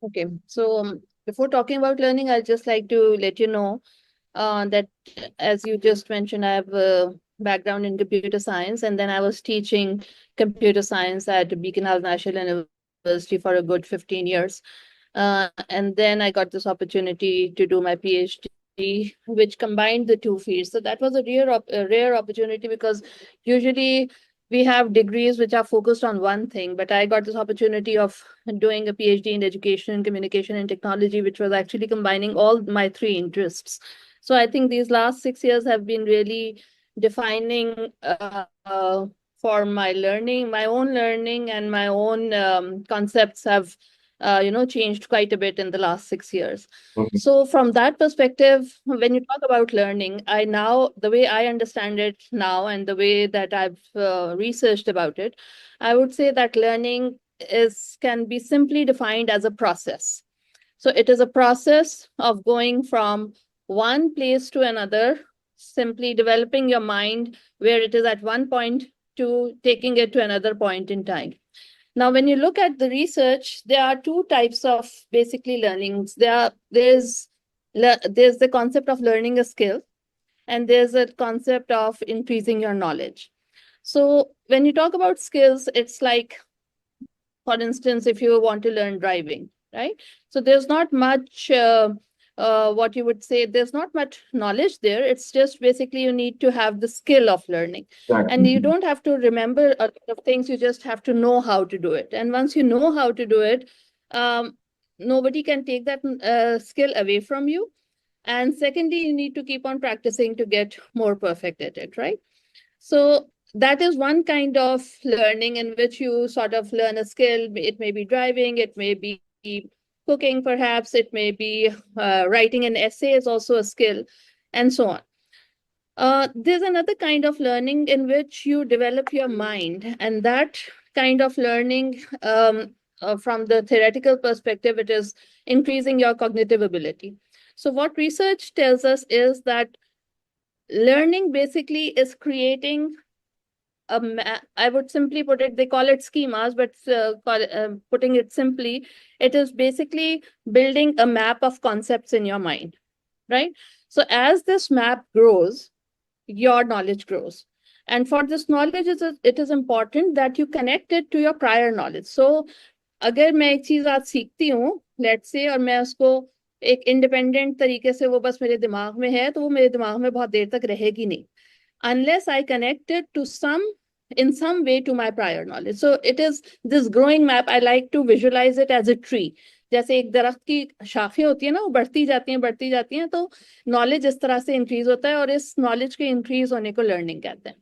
Okay, so before talking about learning, I'd just like to let you know that as you just mentioned, I have a background in computer science, and then I was teaching computer science at Beacon Hill National University for a good 15 years. And then I got this opportunity to do my PhD, which combined the two fields. So that was a rare opportunity because usually we have degrees which are focused on one thing, but I got this opportunity of doing a PhD in education, communication, and technology, which was actually combining all my three interests. So I think these last 6 years have been really defining for my learning, my own learning, and my own concepts have changed quite a bit in the last 6 years. Mhm. So from that perspective, when you talk about learning, the way I understand it now and the way that I've researched about it, I would say that learning can be simply defined as a process. So it is a process of going from one place to another, simply developing your mind where it is at one point to taking it to another point in time. Now, when you look at the research, there are two types of basically learnings. There's the concept of learning a skill, and there's a concept of increasing your knowledge. So when you talk about skills, it's like, for instance, if you want to learn driving, right? So there's not much, what you would say, there's not much knowledge there. It's just basically you need to have the skill of learning. And you Exactly. don't have to remember a lot of things, you just have to know how to do it. And once you know how to do it, um, nobody can take that skill away from you. And secondly, you need to keep on practicing to get more perfect at it, right? So that is one kind of learning in which you sort of learn a skill. It may be driving, it may be cooking, perhaps, it may be writing an essay is also a skill, and so on. There's another kind of learning in which you develop your mind, and that kind of learning, from the theoretical perspective, it is increasing your cognitive ability. So, what research tells us is that learning basically is creating I would simply put it, they call it schemas, but putting it simply, it is basically building a map of concepts in your mind, right? So as this map grows, your knowledge grows. And for this knowledge, it is important that you connect it to your prior knowledge. So अगर मैं एक चीज आज सीखती हूँ, let's say, और मैं उसको एक इंडिपेंडेंट तरीके से वो बस मेरे दिमाग में है, तो वो मेरे दिमाग में बहुत देर तक रहेगी नहीं, unless I connect it to in some way to my prior knowledge. So it is this growing map. I like to visualize it as a tree. जैसे एक दरख्त की शाखें होती है ना, वो बढ़ती जाती हैं, तो नॉलेज इस तरह से इंक्रीज होता है, और इस नॉलेज के इंक्रीज होने को लर्निंग कहते हैं.